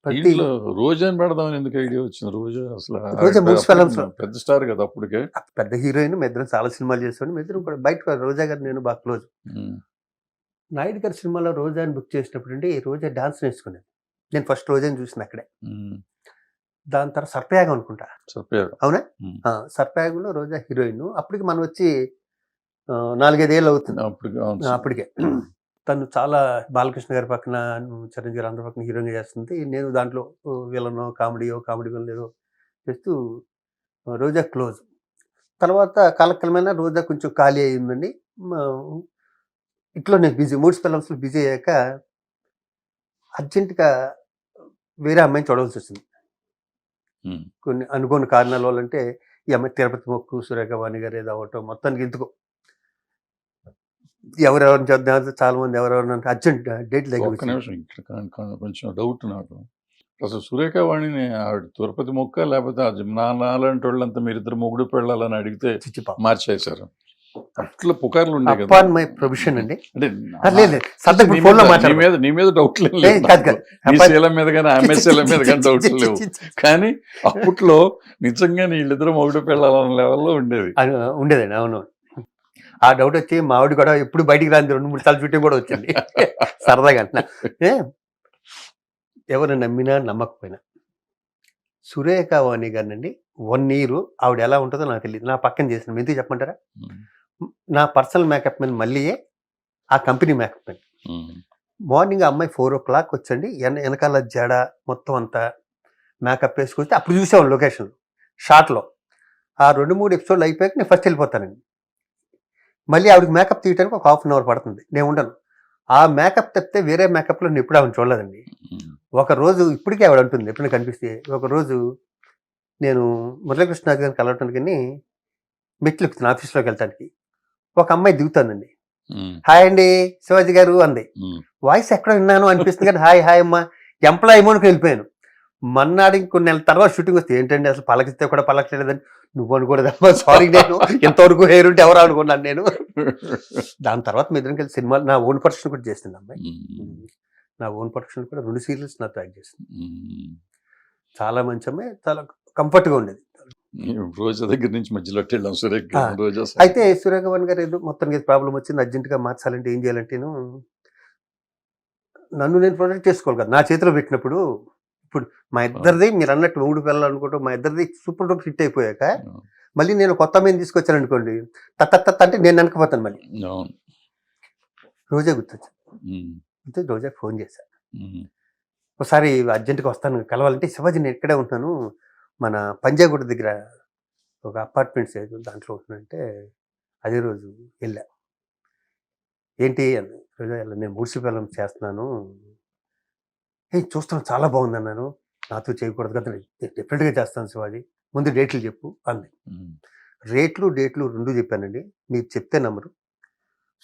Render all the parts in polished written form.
ప్రతి దీంట్లో రోజాని పెడదామని ఎందుకు ఐడియా వచ్చింది? రోజా అసలు రోజా మూవీస్ ఫిల్మ్స్ పెద్ద స్టార్ కదా అప్పటికే. పెద్ద హీరోయిన్, మీ ఇద్దరం చాలా సినిమాలు చేసాం. మీ ఇద్దరం కూడా బయట రోజా గారు నేను బాగా క్లోజ్. ఉమ్, నాయుడు గారి సినిమాలో రోజాని బుక్ చేసినప్పుడు అండి రోజా డాన్స్ నేర్చుకునేది. నేను ఫస్ట్ రోజాని చూసిన అక్కడే. ఉమ్, దాని తర్వాత సర్పయాగం అనుకుంటా, చెప్పారు. అవునా? ఉమ్, సర్పయాగంలో రోజా హీరోయిన్. అప్పటికి మనం వచ్చి 4-5 ఏళ్ళు అవుతుంది అప్పటికి అవును సార్. అప్పటికే. తను చాలా బాలకృష్ణ గారి పక్కన, చిరంజీవి గారు అందరి పక్కన హీరోయిన్గా చేస్తుంది. నేను దాంట్లో విలనో కామెడీ విలన్ ఏదో చేస్తూ రోజా క్లోజ్. తర్వాత కాలక్రమేణా రోజా కొంచెం ఖాళీ అయిందండి. ఇట్లో నేను బిజీ, 3 ఫిల్మ్స్లో బిజీ అయ్యాక అర్జెంటుగా వేరే అమ్మాయిని చూడవలసి వచ్చింది. ఉమ్, కొన్ని అనుకోని కారణాల వల్ల. అంటే ఈ అమ్మాయి తిరుపతి మొక్కు, సురేఖ వాణి గారు ఏదో అవ్వటం, మొత్తానికి ఎందుకో ఎవరెవరిని చేద్దాం, చాలా మంది ఎవరెవరిని అర్జెంట్ డేట్లు ఒక్క దగ్గర నిమిషం ఇక్కడ కొంచెం డౌట్ నాకు. అసలు సురేఖ వాణిని ఆవిడ తిరుపతి మొక్క లేకపోతే నాలాంటి వాళ్ళంతా మీరిద్దరు మొగుడు పెళ్ళాలని అడిగితే మార్చేశారు. అట్లా పుకార్లు ఉండే కదా. అపాన్ మై ప్రొఫెషన్ అండి. అంటే లేదు ఫోన్లో నీ మీద డౌట్ లేదు. నీ శీలం మీద కానీ ఆమె శీలం మీద కానీ డౌట్లు లేవు. కానీ అప్పట్లో నిజంగా వీళ్ళిద్దరు మొగుడు పెళ్ళాలన్న లెవెల్లో ఉండేది. ఉండేదండి. అవును. ఆ డౌట్ వచ్చి మా ఆవిడ కూడా ఎప్పుడు బయటికి రాని 2-3 సార్లు షూటింగ్ కూడా వచ్చింది సరదాగా. ఎవరు నమ్మినా నమ్మకపోయినా సురేఖ వాణి గారినండి 1 year ఆవిడ ఎలా ఉంటుందో నాకు తెలియదు. నా పక్కన చేసిన ఎందుకు చెప్పమంటారా? నా పర్సనల్ మేకప్ మెన్ మళ్ళీయే, ఆ కంపెనీ మేకప్ మెన్. మార్నింగ్ ఆ అమ్మాయి 4 o'clock వచ్చండి, వెనకాల జడ మొత్తం అంతా మేకప్ వేసుకొస్తే అప్పుడు చూసాను లొకేషన్ షార్ట్లో. ఆ 2-3 ఎపిసోడ్లు అయిపోయాక నేను ఫస్ట్ వెళ్ళిపోతానండి. మళ్ళీ ఆవిడకి మేకప్ తీయడానికి ఒక 1/2 hour పడుతుంది. నేను ఉండను. ఆ మేకప్ తప్పితే వేరే మేకప్లో నేను ఎప్పుడు ఆవిడ చూడలేదండి. ఒకరోజు ఇప్పటికీ ఆవిడ ఉంటుంది, ఎప్పుడైనా కనిపిస్తే. ఒకరోజు నేను మురళీకృష్ణ గారిని కలవటానికి మెట్లు ఎక్కుతాను ఆఫీస్లోకి వెళ్ళటానికి. ఒక అమ్మాయి దిగుతానండి. హాయ్ అండి శివాజీ గారు అంది. వాయిస్ ఎక్కడ విన్నాను అనిపిస్తుంది కానీ హాయ్ హాయ్ అమ్మా ఎంప్లాయ్ అమౌంట్కి వెళ్ళిపోయాను. మన్నాడు ఇంకొన్ని నెలల తర్వాత షూటింగ్ వస్తే ఏంటండి అసలు పలకిస్తే కూడా పలకలేదని. నువ్వు అనుకోలేదమ్మా, సారీ, నేను ఇంతవరకు హెయిర్ ఉంటే ఎవరు అనుకున్నాను నేను. దాని తర్వాత మీ ఇద్దరం కలిసి సినిమాలు, నా ఓన్ ప్రొడక్షన్ కూడా చేసింది అమ్మాయి. నా ఓన్ ప్రొడక్షన్ కూడా 2 సీరియల్స్ నాతో యాక్ట్ చేసింది. చాలా మంచి అమ్మాయి, చాలా కంఫర్ట్గా ఉండేది. రోజా దగ్గర నుంచి మధ్యలో వెళ్ళాం సురేఖ. అయితే సురేఖ వాణి గారు ఏదో మొత్తానికి ప్రాబ్లం వచ్చింది, అర్జెంటుగా మార్చాలంటే ఏం చేయాలంటే నన్ను నేను ప్రొటెక్ట్ చేసుకోవాలి కదా నా చేతిలో పెట్టినప్పుడు. ఇప్పుడు మా ఇద్దరిది మీరు అన్నట్టు 3 పిల్లలు అనుకుంటాం, మా ఇద్దరిది సూపర్ డూపర్ హిట్ అయిపోయాక మళ్ళీ నేను కొత్త అమ్మాయిని తీసుకొచ్చాను అనుకోండి, తత్త అంటే నేను వెనకపోతాను. మళ్ళీ రోజా గుర్తొచ్చింది. రోజాకి ఫోన్ చేశాను. ఒకసారి అర్జెంటుగా వస్తాను కలవాలంటే, శివాజీ నేను ఇక్కడే ఉంటున్నాను, మన పంజాగుట్ట దగ్గర ఒక అపార్ట్మెంట్స్ దాంట్లో ఉంటున్నానంటే, అదే రోజు వెళ్ళా. ఏంటి అని, రోజా నేను 3 ఫిల్మ్స్ చేస్తున్నాను, చూస్తాను చాలా బాగుంది అన్నాను. నాతో చేయకూడదు కదా, డెఫినెట్గా చేస్తాను శివాజీ, ముందు డేట్లు చెప్పు అంది. డేట్లు 2 చెప్పానండి. మీరు చెప్తే నమ్మరు.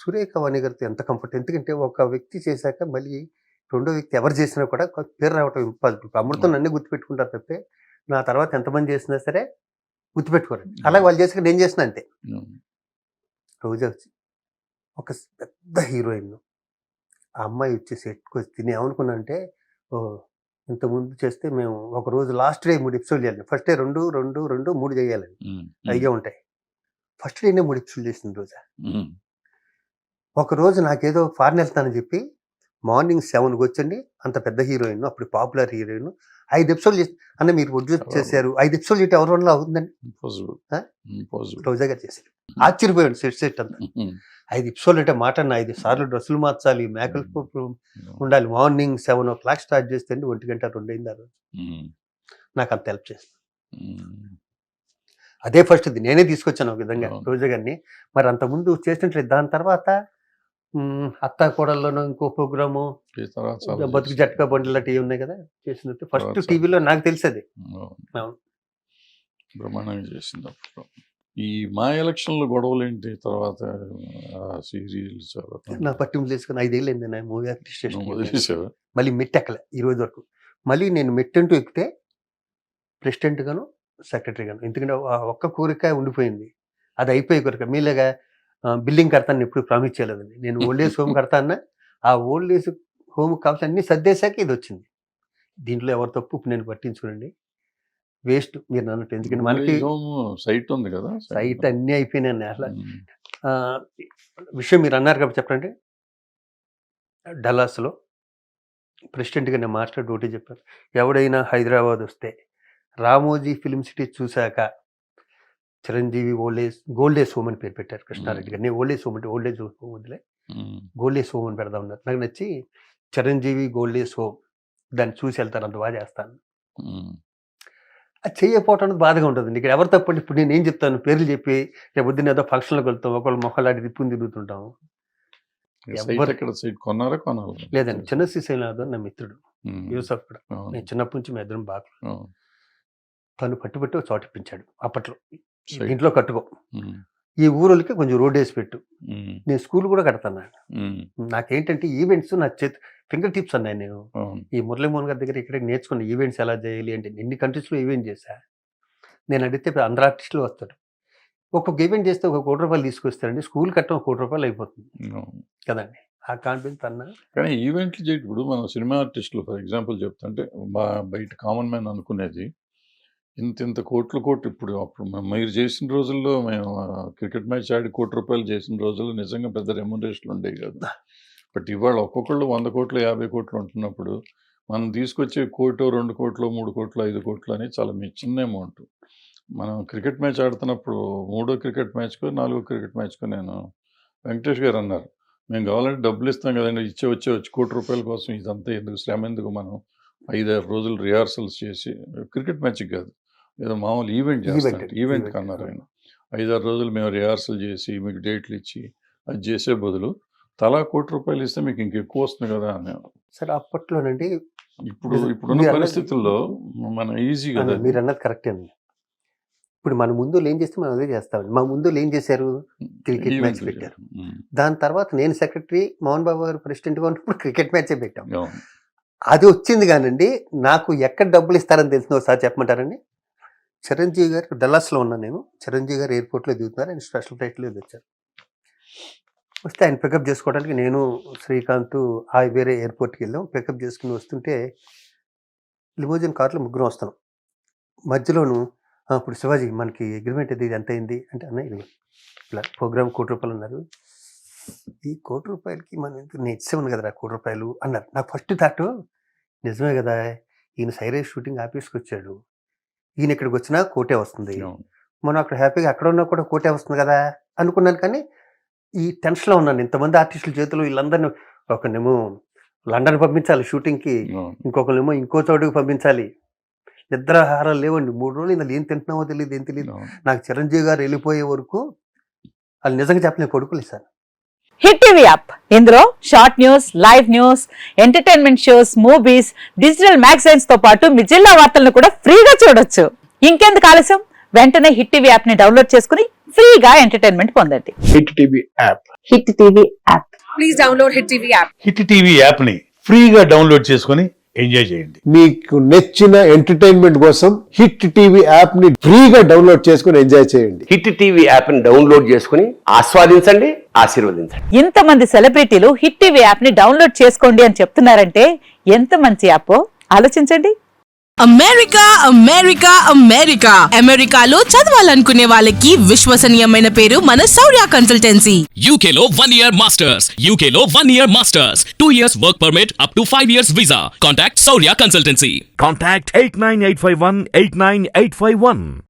సురేఖ వాణి గారితో ఎంత కంఫర్ట్, ఎందుకంటే ఒక వ్యక్తి చేశాక మళ్ళీ రెండో వ్యక్తి ఎవరు చేసినా కూడా పేరు రావటం ఇంపాసిబుల్. అమృతం నన్నే గుర్తుపెట్టుకుంటారు తప్పితే నా తర్వాత ఎంతమంది చేసినా సరే గుర్తుపెట్టుకోరండి. అలాగే వాళ్ళు చేసాక నేను చేసిన అంతే. రోజా వచ్చి ఒక పెద్ద హీరోయిన్, ఆ అమ్మాయి వచ్చి సెట్కి వచ్చి నేను ఏమనుకున్నా అంటే, ఇంతకుముందు చేస్తే మేము ఒకరోజు లాస్ట్ డే 3 ఎపిసోడ్లు చేయాలి. ఫస్ట్ డే 2 చేయాలండి, అయ్యే ఉంటాయి. ఫస్ట్ డేనే 3 ఎపిసోడ్లు చేసింది రోజా. ఒకరోజు నాకేదో ఫారెన్ వెళ్తానని చెప్పి మార్నింగ్ 7కి వచ్చండి, అంత పెద్ద హీరోయిన్, అప్పుడు పాపులర్ హీరోయిన్, 5 ఎపిసోడ్లు చేసి అన్న మీరు ప్రొడ్యూస్ చేశారు, 5 ఎపిసోడ్లు చేస్తే ఎవరి వల్ల అవుతుందండి? రోజా గారు చేశారు. ఆశ్చర్యపోయాడు సెట్ అంతా. 5 ఎపిసోడ్లు అంటే మాట, 5 సార్లు డ్రెస్సులు మార్చాలి, మేకప్ ఉండాలి. మార్నింగ్ 7 o'clock స్టార్ట్ చేస్తే 1 గంట 2 అయింది ఆ రోజు. నాకు అంత హెల్ప్ చేసింది. అదే ఫస్ట్ నేనే తీసుకొచ్చాను ఒక విధంగా రోజా గారిని. మరి అంతకుముందు చేసినట్లేదు. దాని తర్వాత అత్తా కోడల్లోనూ ఇంకో ప్రోగ్రాము, బతుకు జట్కా బండిలా టీవీ ఉన్నాయి కదా, చేసినట్టు ఫస్ట్ టీవీలో నాకు తెలిసేది. బ్రహ్మాండంగా చేసింది. ఈ మా ఎలక్షన్లో గొడవలు ఏంటి తర్వాత సీరియల్స్ నా పట్టింపు చేసుకుని 5 ఏళ్ళు అయింది నా మూవీ అడ్మినిస్ట్రేషన్. మళ్ళీ మెట్టు ఎక్కలే ఈ రోజు వరకు. మళ్ళీ నేను మెట్టంటూ ఎక్కితే ప్రెసిడెంట్ గాను సెక్రటరీ గాను, ఎందుకంటే ఒక్క కోరిక ఉండిపోయింది, అది అయిపోయే కోరిక. మీలాగా బిల్డింగ్ కడతాను ఎప్పుడు ప్రామిస్ చేయలేదండి. నేను ఓల్డ్ ఏజ్ హోమ్ కడతానా, ఆ ఓల్డ్ ఏజ్ హోమ్ కావాల్సిన అన్ని సర్దేశాక ఇది వచ్చింది. దీంట్లో ఎవరు తప్పు ఇప్పుడు నేను పట్టించుకోండి, వేస్ట్ మీరు అన్నట్టు. ఎందుకంటే మనకి సైట్ ఉంది కదా, సైట్ అన్నీ అయిపోయినాయి అసలు. విషయం మీరు అన్నారు కాబట్టి చెప్పండి. డల్లాస్లో ప్రెసిడెంట్గా నేను మాట్లాడి ఒకటి చెప్పాను, ఎవడైనా హైదరాబాద్ వస్తే రామోజీ ఫిల్మ్ సిటీ చూశాక చిరంజీవి గోల్డ్ ఏజ్ హోమ్ అని పేరు పెట్టారు కృష్ణారెడ్డి గారు. నేను ఓల్డ్ ఏజ్ హోమ్ అంటే ఓల్డ్ ఏజ్ హోమ్ వదిలే గోల్డ్ ఏజ్ హోమ్ అని పెడదాం ఉన్నారు. నాకు నచ్చి చిరంజీవి గోల్డ్ ఏజ్ హోమ్ దాన్ని చూసి వెళ్తాను, అంత బాగా చేస్తాను. అది చేయకపోవటం బాధగా ఉంటుంది. ఇక్కడ ఎవరు తప్పండి? ఇప్పుడు నేను ఏం చెప్తాను, పేర్లు చెప్పి రేపు పొద్దున్న ఏదో ఫంక్షన్లకు వెళ్తాం, ఒకళ్ళు మొక్కలాంటి తిప్పుని తిరుగుతుంటాం. లేదండి, చిన్న శ్రీశైలం నా మిత్రుడు యూసఫ్ కూడా, నేను చిన్నప్పటి నుంచి మా ఇద్దరం బాగా. తను పట్టుబట్టి ఒక చోట ఇప్పించాడు అప్పట్లో, ఇంట్లో కట్టుకో, ఈ ఊరోళ్ళకి కొంచెం రోడ్ వేసి పెట్టు, నేను స్కూల్ కూడా కడతాను. నాకేంటంటే ఈవెంట్స్ నా ఫింగర్ టిప్స్ అన్నాయి. నేను ఈ మురళీమోహన్ గారి దగ్గర ఇక్కడ నేర్చుకున్న ఈవెంట్స్ ఎలా చేయాలి అంటే, ఎన్ని కంట్రీస్లో ఈవెంట్ చేశా. నేను అడిగితే అందరు ఆర్టిస్టులు వస్తాడు, ఒక్కొక్క ఈవెంట్ చేస్తే ₹1 కోటి తీసుకొస్తారండి, స్కూల్ కట్టడం ₹1 కోటి అయిపోతుంది కదండి. ఆ కాన్ఫిడెన్స్ అన్నా. కానీ ఈవెంట్లు చేయటప్పుడు మనం సినిమా ఆర్టిస్టులు ఫర్ ఎగ్జాంపుల్ చెప్తుంటే బయట కామన్ మ్యాన్ అనుకునేది ఇంత కోట్లు ఇప్పుడు అప్పుడు మీరు చేసిన రోజుల్లో, మేము క్రికెట్ మ్యాచ్ ఆడి ₹1 కోటి చేసిన రోజుల్లో నిజంగా పెద్ద రెమ్యునరేషన్లు ఉండేవి కదా. బట్ ఇవాళ ఒక్కొక్కళ్ళు 100 కోట్లు 50 కోట్లు ఉంటున్నప్పుడు మనం తీసుకొచ్చే ₹1 కోటి 2 కోట్లు 3 కోట్లు 5 కోట్లు అని చాలా చిన్న అమౌంట్. మనం క్రికెట్ మ్యాచ్ ఆడుతున్నప్పుడు 3వ క్రికెట్ మ్యాచ్కో 4వ క్రికెట్ మ్యాచ్కో నేను వెంకటేష్ గారు అన్నారు, మేము కావాలంటే డబ్బులు ఇస్తాం కదండి, వచ్చి ₹1 కోటి కోసం ఇదంతా ఎందుకు శ్రమ, ఎందుకు మనం 5-6 రోజులు రిహార్సల్స్ చేసి, క్రికెట్ మ్యాచ్కి కాదు ఏదో మామూలు ఈవెంట్ చేస్తాం, ఈవెంట్ కన్నారు ఆయన. 5-6 రోజులు మేము రిహార్సల్ చేసి మీకు డేట్లు ఇచ్చి అది చేసే బదులు తలా ₹1 కోటి ఇస్తే మీకు ఇంకెక్కువ వస్తుంది కదా అని. సరే అప్పట్లోనండి, ఇప్పుడున్న పరిస్థితుల్లో మనం ఈజీ కదా. మీరు అన్నది కరెక్టే అండి. ఇప్పుడు మన ముందు ఏం చేస్తే మనం అదే చేస్తామండి. మా ముందు ఏం చేశారు, క్రికెట్ మ్యాచ్ పెట్టారు. దాని తర్వాత నేను సెక్రటరీ, మోహన్ బాబు గారు ప్రెసిడెంట్గా ఉన్నప్పుడు క్రికెట్ మ్యాచే పెట్టాం. అది వచ్చింది కానండి, నాకు ఎక్కడ డబ్బులు ఇస్తారని తెలిసిన ఒకసారి చెప్పమంటారండి. చిరంజీవి గారు డల్లాస్లో ఉన్నాను నేను, చిరంజీవి గారు ఎయిర్పోర్ట్లో దిగుతున్నారు, ఆయన స్పెషల్ ఫ్లైట్లో వచ్చారు. వస్తే ఆయన పికప్ చేసుకోవడానికి నేను శ్రీకాంత్ వేరే ఎయిర్పోర్ట్కి వెళ్ళాం. పికప్ చేసుకుని వస్తుంటే లిమోజిన్ కార్లో ముగ్గురం వస్తాం. మధ్యలోను ఇప్పుడు శివాజీ మనకి అగ్రిమెంట్ ఇది ఎంత అయింది అంటే, అన్న ఇది ఇలా ప్రోగ్రామ్ ₹1 కోటి అన్నారు. ఈ ₹1 కోటికి మనం నేను ఇచ్చేవాను కదా ₹1 కోటి అన్నారు. నాకు ఫస్ట్ థాట్ నిజమే కదా, ఈయన సైరేష్ షూటింగ్ ఆఫీస్కి వచ్చాడు, ఈయన ఇక్కడికి వచ్చినా ₹1 కోటి వస్తుంది, మనం అక్కడ హ్యాపీగా అక్కడ ఉన్నా కూడా ₹1 కోటి వస్తుంది కదా అనుకున్నాను. కానీ ఈ టెన్షన్లో ఉన్నాను, ఇంతమంది ఆర్టిస్టుల చేతులు వీళ్ళందరినీ, ఒకనేమో లండన్ పంపించాలి షూటింగ్కి, ఇంకొకరేమో ఇంకో చోటుకి పంపించాలి, నిద్రాహారాలు లేవండి. 3 రోజులు ఇందులో ఏం తింటున్నామో తెలియదు, ఏం తెలియదు. నాకు చిరంజీవి గారు వెళ్ళిపోయే వరకు వాళ్ళు నిజంగా చెప్పలే కొడుకులు ఇస్తారు. హిట్ టీవీ యాప్, ఇందులో short news, live news, entertainment shows, movies, digital magazines తో పాటు మీ జిల్లా వార్తలను కూడా ఫ్రీగా చూడొచ్చు. ఇంకెందుకు ఆలస్యం, వెంటనే హిట్ టీవీ యాప్ ని డౌన్లోడ్ చేసుకుని ఫ్రీగా ఎంటర్టైన్మెంట్ పొందండి. Hit TV app, hit TV app, please download hit TV app. Hit TV app ని ఫ్రీగా డౌన్లోడ్ చేసుకుని ఎంజాయ్ చేయండి. మీకు నచ్చిన ఎంటర్టైన్మెంట్ కోసం హిట్ టీవీ యాప్ ని ఫ్రీగా డౌన్లోడ్ చేసుకుని ఎంజాయ్ చేయండి. హిట్ టీవీ యాప్ ని డౌన్లోడ్ చేసుకుని ఆస్వాదించండి, ఆశీర్వదించండి. ఇంతమంది సెలబ్రిటీలు హిట్ టీవీ యాప్ ని డౌన్లోడ్ చేసుకోండి అని చెప్తున్నారంటే ఎంత మంచి యాప్ ఆలోచించండి. అమెరికా అమెరికా అమెరికా అమెరికాలో చదవాలనుకునే వాళ్ళకి విశ్వసనీయమైన పేరు మన శౌర్య కన్సల్టెన్సీ. UK లో 1 year masters, UK లో 1 year masters, 2 years work permit up to 5 years visa. Contact Shaurya Consultancy. Contact 89851 89851.